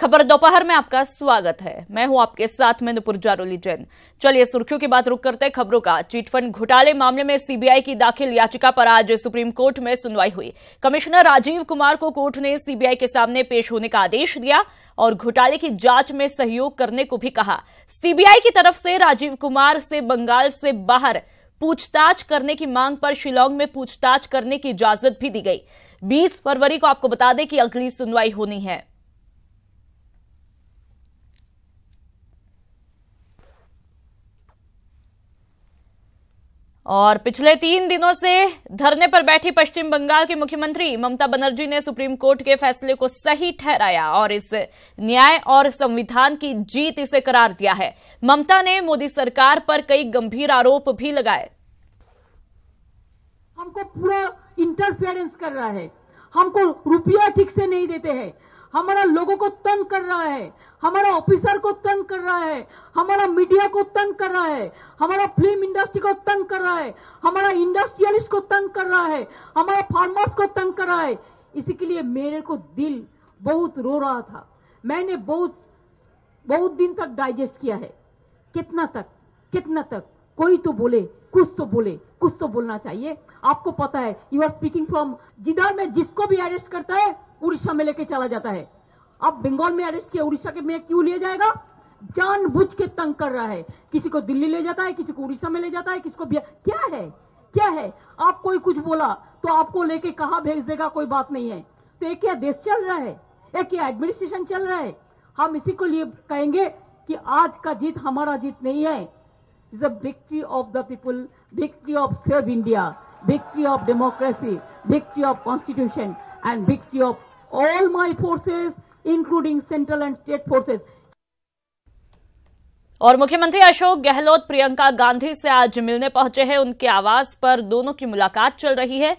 खबर दोपहर में आपका स्वागत है। मैं हूं आपके साथ में नुपुर जारोली जैन। चलिए सुर्खियों की बात रुक करते खबरों का। चिटफंड घोटाले मामले में सीबीआई की दाखिल याचिका पर आज सुप्रीम कोर्ट में सुनवाई हुई। कमिश्नर राजीव कुमार को कोर्ट ने सीबीआई के सामने पेश होने का आदेश दिया और घोटाले की जांच में सहयोग करने को भी कहा। सीबीआई की तरफ से राजीव कुमार से बंगाल से बाहर पूछताछ करने की मांग पर शिलांग में पूछताछ करने की इजाजत भी दी गई। 20 फरवरी को आपको बता दें कि अगली सुनवाई होनी है। और पिछले 3 दिनों से धरने पर बैठी पश्चिम बंगाल की मुख्यमंत्री ममता बनर्जी ने सुप्रीम कोर्ट के फैसले को सही ठहराया और इस न्याय और संविधान की जीत इसे करार दिया है। ममता ने मोदी सरकार पर कई गंभीर आरोप भी लगाए। हमको पूरा इंटरफेरेंस कर रहा है, हमको रुपया ठीक से नहीं देते हैं, हमारा लोगों को तंग कर रहा है, हमारा ऑफिसर को तंग कर रहा है, हमारा मीडिया को तंग कर रहा है, हमारा फिल्म इंडस्ट्री को तंग कर रहा है, हमारा इंडस्ट्रियलिस्ट को तंग कर रहा है, हमारा फार्मर्स को तंग कर रहा है। इसी के लिए मेरे को दिल बहुत रो रहा था। मैंने बहुत दिन तक डाइजेस्ट किया है। कितना तक कोई तो बोले, कुछ तो बोलना चाहिए। आपको पता है, यू आर स्पीकिंग फ्रॉम जिधर में जिसको भी अरेस्ट करता है उड़ीसा में लेके चला जाता है। अब बंगाल में अरेस्ट किया, उड़ीसा के में क्यों लिया जाएगा? जानबूझ के तंग कर रहा है। किसी को दिल्ली ले जाता है, किसी को उड़ीसा में ले जाता है, किसको क्या है। आप कोई कुछ बोला तो आपको लेके कहां भेज देगा, कोई बात नहीं है। तो एक क्या देश चल रहा है, एक क्या एडमिनिस्ट्रेशन चल रहा है। हम इसी को लिए कहेंगे कि आज का जीत हमारा जीत नहीं है। It's a victory of the people, victory of save India, victory of democracy, victory of constitution and victory of all my forces including central and state forces. और मुख्यमंत्री अशोक गहलोत प्रियंका गांधी से आज मिलने पहुंचे हैं। उनके आवास पर दोनों की मुलाकात चल रही है।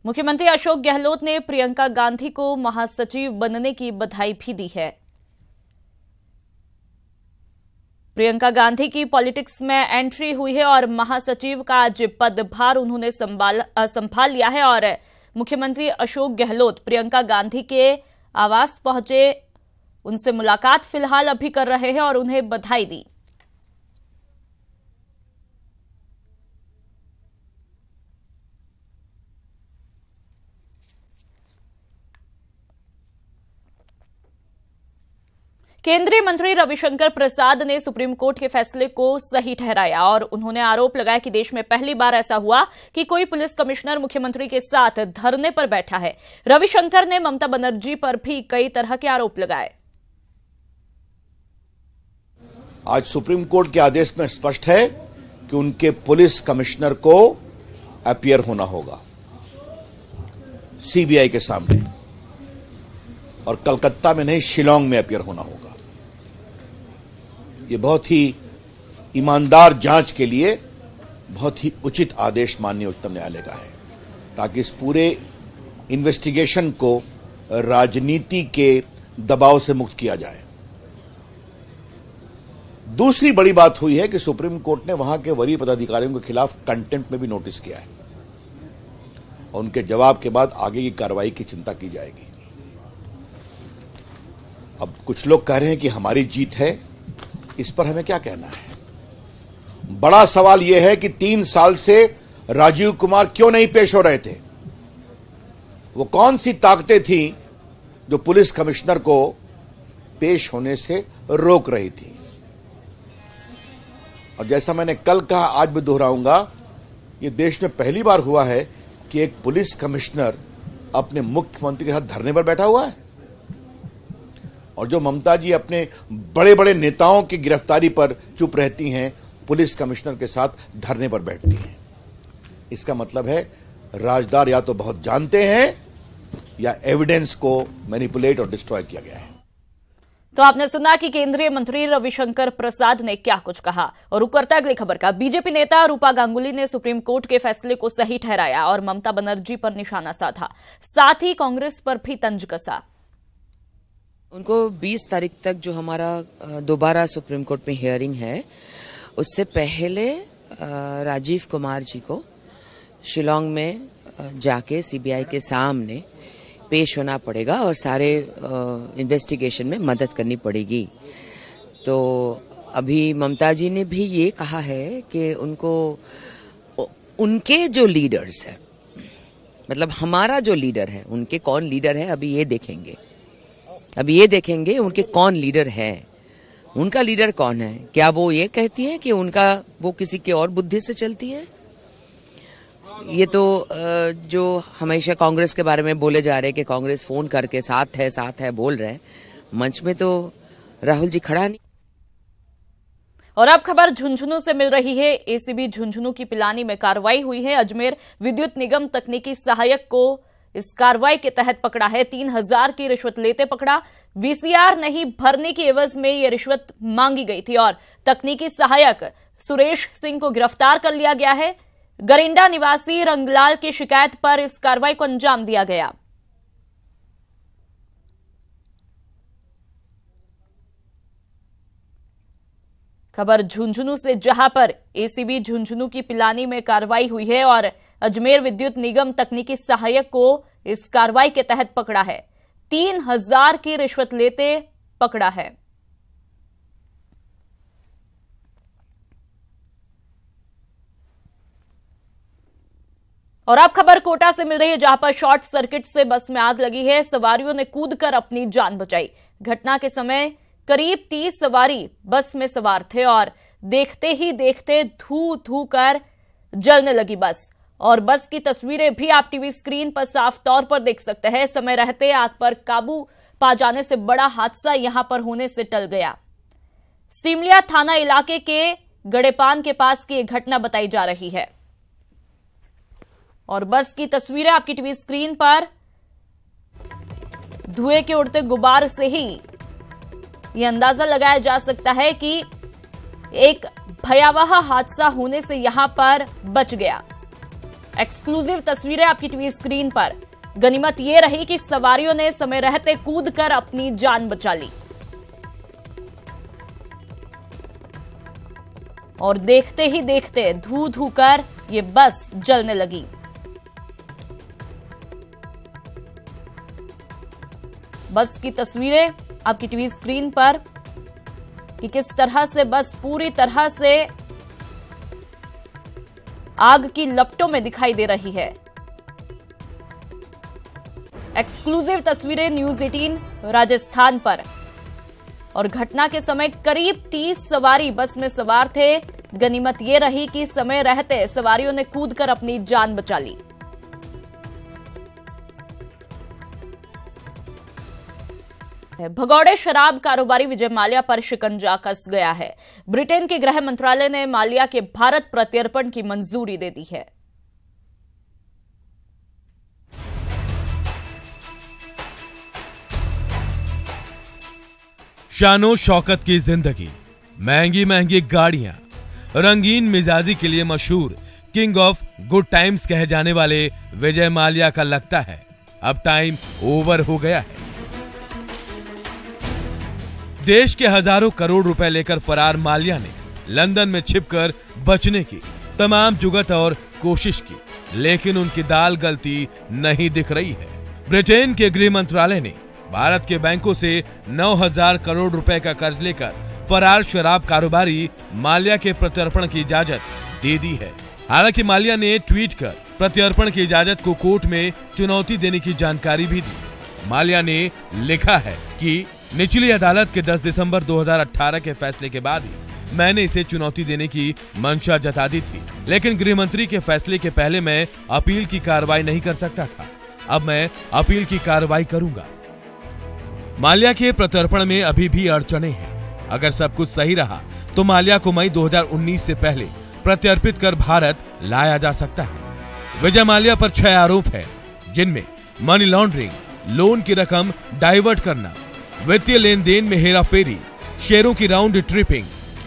मुख्यमंत्री अशोक गहलोत ने प्रियंका गांधी को महासचिव बनने की बधाई भी दी है। प्रियंका गांधी की पॉलिटिक्स में एंट्री हुई है और महासचिव का आज पदभार उन्होंने संभाल लिया है। और मुख्यमंत्री अशोक गहलोत प्रियंका गांधी के आवास पहुंचे, उनसे मुलाकात फिलहाल अभी कर रहे हैं और उन्हें बधाई दी। केंद्रीय मंत्री रविशंकर प्रसाद ने सुप्रीम कोर्ट के फैसले को सही ठहराया और उन्होंने आरोप लगाया कि देश में पहली बार ऐसा हुआ कि कोई पुलिस कमिश्नर मुख्यमंत्री के साथ धरने पर बैठा है। रविशंकर ने ममता बनर्जी पर भी कई तरह के आरोप लगाए। आज सुप्रीम कोर्ट के आदेश में स्पष्ट है कि उनके पुलिस कमिश्नर को अपीयर होना होगा सीबीआई के सामने, और कलकत्ता में नहीं, शिलांग में अपीयर होना होगा। ये बहुत ही ईमानदार जांच के लिए बहुत ही उचित आदेश माननीय उच्चतम न्यायालय का है, ताकि इस पूरे इन्वेस्टिगेशन को राजनीति के दबाव से मुक्त किया जाए। दूसरी बड़ी बात हुई है कि सुप्रीम कोर्ट ने वहां के वरीय पदाधिकारियों के खिलाफ कंटेम्प्ट में भी नोटिस किया है और उनके जवाब के बाद आगे की कार्रवाई की चिंता की जाएगी। अब कुछ लोग कह रहे हैं कि हमारी जीत है, इस पर हमें क्या कहना है? बड़ा सवाल यह है कि 3 साल से राजीव कुमार क्यों नहीं पेश हो रहे थे? वो कौन सी ताकतें थी जो पुलिस कमिश्नर को पेश होने से रोक रही थी? और जैसा मैंने कल कहा, आज भी दोहराऊंगा, ये देश में पहली बार हुआ है कि एक पुलिस कमिश्नर अपने मुख्यमंत्री के साथ धरने पर बैठा हुआ है। और जो ममता जी अपने बड़े बड़े नेताओं की गिरफ्तारी पर चुप रहती हैं, पुलिस कमिश्नर के साथ धरने पर बैठती हैं। इसका मतलब है राजदार या तो बहुत जानते हैं या एविडेंस को मैनिपुलेट और डिस्ट्रॉय किया गया है। तो आपने सुना कि केंद्रीय मंत्री रविशंकर प्रसाद ने क्या कुछ कहा। और रुक करता अगली खबर का। बीजेपी नेता रूपा गांगुली ने सुप्रीम कोर्ट के फैसले को सही ठहराया और ममता बनर्जी पर निशाना साधा, साथ ही कांग्रेस पर भी तंज कसा। उनको 20 तारीख तक जो हमारा दोबारा सुप्रीम कोर्ट में हियरिंग है, उससे पहले राजीव कुमार जी को शिलांग में जाके सीबीआई के सामने पेश होना पड़ेगा और सारे इन्वेस्टिगेशन में मदद करनी पड़ेगी। तो अभी ममता जी ने भी ये कहा है कि उनके जो लीडर्स है, मतलब हमारा जो लीडर है, उनके कौन लीडर है अभी ये देखेंगे, उनके कौन लीडर है, उनका लीडर कौन है। क्या वो ये कहती है कि वो किसी के और बुद्धि से चलती है? ये तो जो हमेशा कांग्रेस के बारे में बोले जा रहे हैं कि कांग्रेस फोन करके साथ है बोल रहे हैं, मंच में तो राहुल जी खड़ा नहीं। और अब खबर झुंझुनू से मिल रही है। एसीबी झुंझुनू की पिलानी में कार्रवाई हुई है। अजमेर विद्युत निगम तकनीकी सहायक को इस कार्रवाई के तहत पकड़ा है। 3000 की रिश्वत लेते पकड़ा। वीसीआर नहीं भरने की एवज में यह रिश्वत मांगी गई थी और तकनीकी सहायक सुरेश सिंह को गिरफ्तार कर लिया गया है। गरिंडा निवासी रंगलाल की शिकायत पर इस कार्रवाई को अंजाम दिया गया। खबर झुंझुनू से, जहां पर एसीबी झुंझुनू की पिलानी में कार्रवाई हुई है और अजमेर विद्युत निगम तकनीकी सहायक को इस कार्रवाई के तहत पकड़ा है। 3000 की रिश्वत लेते पकड़ा है। और अब खबर कोटा से मिल रही है, जहां पर शॉर्ट सर्किट से बस में आग लगी है। सवारियों ने कूदकर अपनी जान बचाई। घटना के समय करीब 30 सवारी बस में सवार थे और देखते ही देखते धू कर जलने लगी बस। और बस की तस्वीरें भी आप टीवी स्क्रीन पर साफ तौर पर देख सकते हैं। समय रहते आग पर काबू पा जाने से बड़ा हादसा यहां पर होने से टल गया। सिमलिया थाना इलाके के गड़ेपान के पास की एक घटना बताई जा रही है और बस की तस्वीरें आपकी टीवी स्क्रीन पर। धुएं के उड़ते गुबार से ही यह अंदाजा लगाया जा सकता है कि एक भयावह हादसा होने से यहां पर बच गया। एक्सक्लूसिव तस्वीरें आपकी टीवी स्क्रीन पर। गनीमत यह रही कि सवारियों ने समय रहते कूदकर अपनी जान बचा ली और देखते ही देखते धू कर ये बस जलने लगी। बस की तस्वीरें आपकी टीवी स्क्रीन पर कि किस तरह से बस पूरी तरह से आग की लपटों में दिखाई दे रही है। एक्सक्लूसिव तस्वीरें न्यूज 18 राजस्थान पर। और घटना के समय करीब 30 सवारी बस में सवार थे। गनीमत यह रही कि समय रहते सवारियों ने कूदकर अपनी जान बचा ली। भगौड़े शराब कारोबारी विजय माल्या पर शिकंजा कस गया है। ब्रिटेन के गृह मंत्रालय ने माल्या के भारत प्रत्यर्पण की मंजूरी दे दी है। शानो शौकत की जिंदगी, महंगी महंगी गाड़ियां, रंगीन मिजाजी के लिए मशहूर किंग ऑफ गुड टाइम्स कहे जाने वाले विजय माल्या का लगता है अब टाइम ओवर हो गया है। देश के हजारों करोड़ रुपए लेकर फरार माल्या ने लंदन में छिपकर बचने की तमाम जुगत और कोशिश की, लेकिन उनकी दाल गलती नहीं दिख रही है। ब्रिटेन के गृह मंत्रालय ने भारत के बैंकों से 9000 करोड़ रुपए का कर्ज लेकर फरार शराब कारोबारी माल्या के प्रत्यर्पण की इजाजत दे दी है। हालांकि माल्या ने ट्वीट कर प्रत्यर्पण की इजाजत को कोर्ट में चुनौती देने की जानकारी भी दी। माल्या ने लिखा है कि निचली अदालत के 10 दिसंबर 2018 के फैसले के बाद ही मैंने इसे चुनौती देने की मंशा जता दी थी, लेकिन गृह मंत्री के फैसले के पहले मैं अपील की कार्रवाई नहीं कर सकता था। अब मैं अपील की कार्रवाई करूंगा। माल्या के प्रत्यर्पण में अभी भी अड़चने हैं। अगर सब कुछ सही रहा तो माल्या को मई 2019 से पहले प्रत्यर्पित कर भारत लाया जा सकता है। विजय माल्या पर 6 आरोप है, जिनमें मनी लॉन्ड्रिंग, लोन की रकम डाइवर्ट करना, वित्तीय लेन देन में हेराफेरी, शेयरों की राउंड ट्रिपिंग,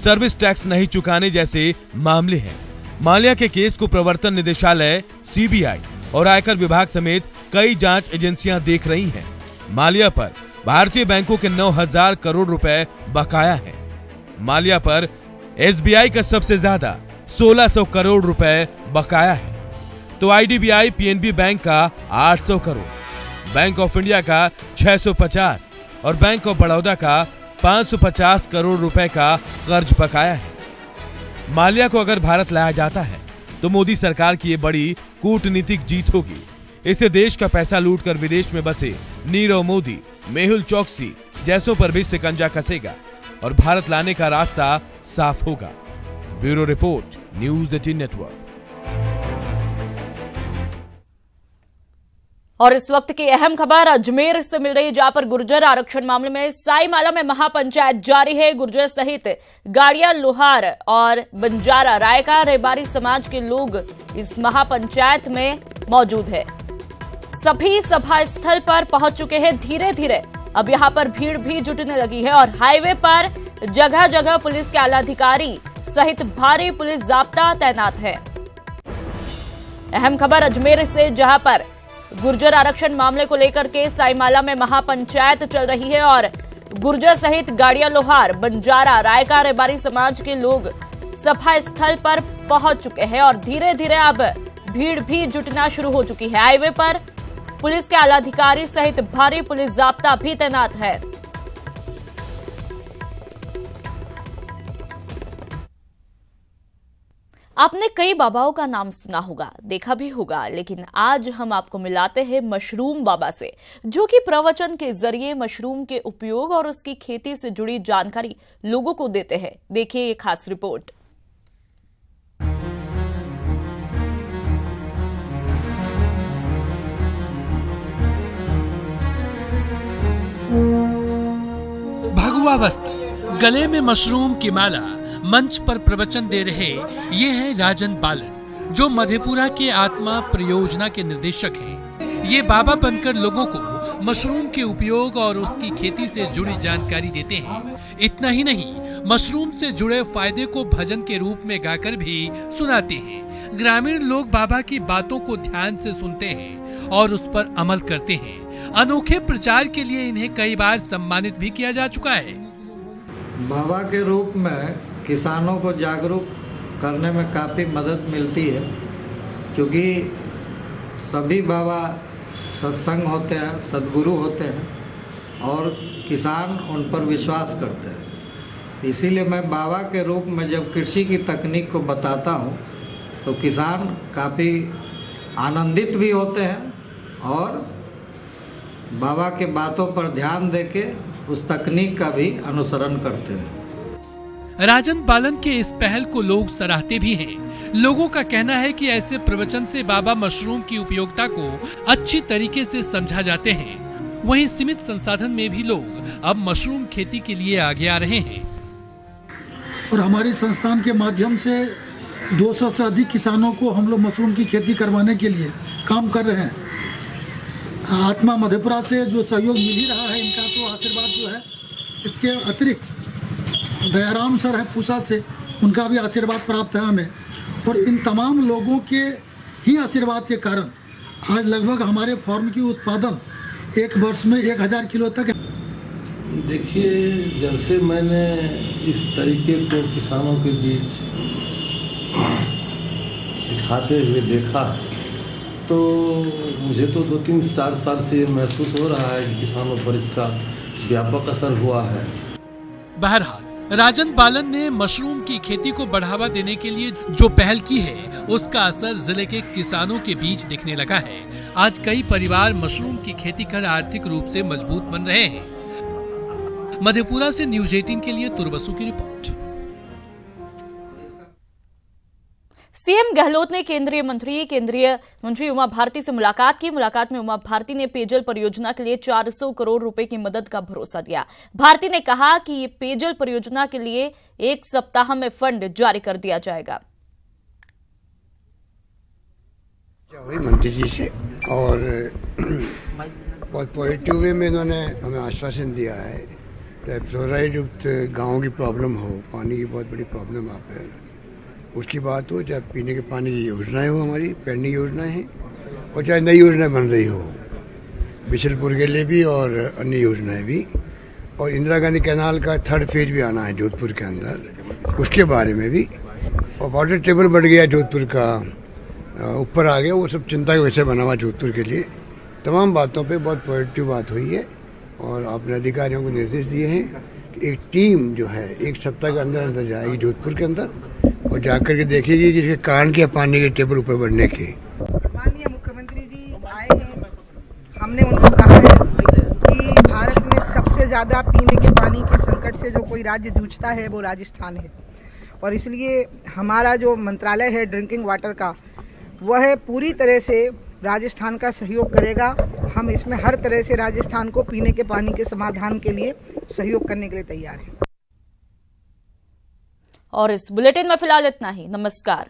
सर्विस टैक्स नहीं चुकाने जैसे मामले हैं। माल्या के केस को प्रवर्तन निदेशालय, सीबीआई और आयकर विभाग समेत कई जांच एजेंसियां देख रही हैं। माल्या पर भारतीय बैंकों के 9000 करोड़ रुपए बकाया है। माल्या पर एसबीआई का सबसे ज्यादा 1600 करोड़ रुपए बकाया है, तो आईडीबीआई, पीएनबी बैंक का 800 करोड़, बैंक ऑफ इंडिया का 650 और बैंक ऑफ बड़ौदा का 550 करोड़ रुपए का कर्ज बकाया है। माल्या को अगर भारत लाया जाता है तो मोदी सरकार की ये बड़ी कूटनीतिक जीत होगी। इससे देश का पैसा लूटकर विदेश में बसे नीरव मोदी, मेहुल चोकसी जैसों पर भी शिकंजा कसेगा और भारत लाने का रास्ता साफ होगा। Bureau report, news 18 network. और इस वक्त की अहम खबर अजमेर से मिल रही है, जहां पर गुर्जर आरक्षण मामले में साईमाला में महापंचायत जारी है। गुर्जर सहित गाड़िया, लोहार और बंजारा रायका रेबारी समाज के लोग इस महापंचायत में मौजूद है। सभी सभा स्थल पर पहुंच चुके हैं। धीरे धीरे अब यहां पर भीड़ भी जुटने लगी है और हाईवे पर जगह जगह पुलिस के आलाधिकारी सहित भारी पुलिस जाब्ता तैनात है। अहम खबर अजमेर से, जहां पर गुर्जर आरक्षण मामले को लेकर के साईमाला में महापंचायत चल रही है और गुर्जर सहित गाड़िया, लोहार, बंजारा, रायका रेबारी समाज के लोग सभा स्थल पर पहुंच चुके हैं और धीरे धीरे अब भीड़ भी जुटना शुरू हो चुकी है। हाईवे पर पुलिस के आलाधिकारी सहित भारी पुलिस जाब्ता भी तैनात है। आपने कई बाबाओं का नाम सुना होगा, देखा भी होगा, लेकिन आज हम आपको मिलाते हैं मशरूम बाबा से, जो कि प्रवचन के जरिए मशरूम के उपयोग और उसकी खेती से जुड़ी जानकारी लोगों को देते हैं। देखिए ये खास रिपोर्ट। भगवा वस्त्र, गले में मशरूम की माला, मंच पर प्रवचन दे रहे ये हैं राजन बालन, जो मधेपुरा के आत्मा परियोजना के निर्देशक हैं। ये बाबा बनकर लोगों को मशरूम के उपयोग और उसकी खेती से जुड़ी जानकारी देते हैं। इतना ही नहीं, मशरूम से जुड़े फायदे को भजन के रूप में गाकर भी सुनाते हैं। ग्रामीण लोग बाबा की बातों को ध्यान से सुनते हैं और उस पर अमल करते हैं। अनोखे प्रचार के लिए इन्हें कई बार सम्मानित भी किया जा चुका है। बाबा के रूप में किसानों को जागरूक करने में काफ़ी मदद मिलती है, क्योंकि सभी बाबा सत्संग होते हैं, सद्गुरु होते हैं और किसान उन पर विश्वास करते हैं। इसीलिए मैं बाबा के रूप में जब कृषि की तकनीक को बताता हूँ तो किसान काफ़ी आनंदित भी होते हैं और बाबा के बातों पर ध्यान देके उस तकनीक का भी अनुसरण करते हैं। राजन बालन के इस पहल को लोग सराहते भी हैं। लोगों का कहना है कि ऐसे प्रवचन से बाबा मशरूम की उपयोगिता को अच्छी तरीके से समझा जाते हैं। वहीं सीमित संसाधन में भी लोग अब मशरूम खेती के लिए आगे आ रहे हैं और हमारे संस्थान के माध्यम से 200 से अधिक किसानों को हम लोग मशरूम की खेती करवाने के लिए काम कर रहे हैं। आत्मा मधेपुरा से जो सहयोग मिल ही रहा है, इनका तो आशीर्वाद जो है, इसके अतिरिक्त दयाराम सर है पूसा से, उनका भी आशीर्वाद प्राप्त है हमें। और इन तमाम लोगों के ही आशीर्वाद के कारण आज लगभग हमारे फार्म की उत्पादन एक वर्ष में 1000 किलो तक है। देखिए, जब से मैंने इस तरीके को किसानों के बीच दिखाते हुए देखा तो मुझे तो 2-3-4 साल से महसूस हो रहा है कि किसानों पर इसका व्यापक असर हुआ है। बहरहाल राजन बालन ने मशरूम की खेती को बढ़ावा देने के लिए जो पहल की है, उसका असर जिले के किसानों के बीच दिखने लगा है। आज कई परिवार मशरूम की खेती कर आर्थिक रूप से मजबूत बन रहे हैं। मधेपुरा से न्यूज़ 18 के लिए तुरबसु की रिपोर्ट। सीएम गहलोत ने केंद्रीय मंत्री उमा भारती से मुलाकात की। मुलाकात में उमा भारती ने पेयजल परियोजना के लिए 400 करोड़ रुपए की मदद का भरोसा दिया। भारती ने कहा कि ये पेयजल परियोजना के लिए 1 सप्ताह में फंड जारी कर दिया जाएगा। मंत्री जी से और बहुत पॉजिटिव वे में इन्होंने हमें आश्वासन दिया है कि फ्लोराइड युक्त गाँव की प्रॉब्लम हो, पानी की बहुत बड़ी प्रॉब्लम आप है, उसकी बात हो, चाहे पीने के पानी की योजनाएं हो, हमारी पेंडिंग योजनाएं हैं, और चाहे नई योजनाएं बन रही हो बिशलपुर के लिए भी और अन्य योजनाएं भी, और इंदिरा गांधी कैनाल का 3rd फेज भी आना है जोधपुर के अंदर, उसके बारे में भी। और वाटर टेबल बढ़ गया जोधपुर का, ऊपर आ गया, वो सब चिंता का विषय बना हुआ जोधपुर के लिए। तमाम बातों पे बहुत पॉजिटिव बात हुई है और आपने अधिकारियों को निर्देश दिए हैं कि एक टीम जो है 1 सप्ताह के अंदर अंदर जाएगी जोधपुर के अंदर और जाकर के देखेगी कि इसके कारण क्या पानी के टेबल ऊपर बढ़ने के। माननीय मुख्यमंत्री जी आए हैं, हमने उनको कहा है कि भारत में सबसे ज्यादा पीने के पानी के संकट से जो कोई राज्य जूझता है वो राजस्थान है और इसलिए हमारा जो मंत्रालय है ड्रिंकिंग वाटर का वह पूरी तरह से राजस्थान का सहयोग करेगा। हम इसमें हर तरह से राजस्थान को पीने के पानी के समाधान के लिए सहयोग करने के लिए तैयार हैं। और इस बुलेटिन में फिलहाल इतना ही। नमस्कार।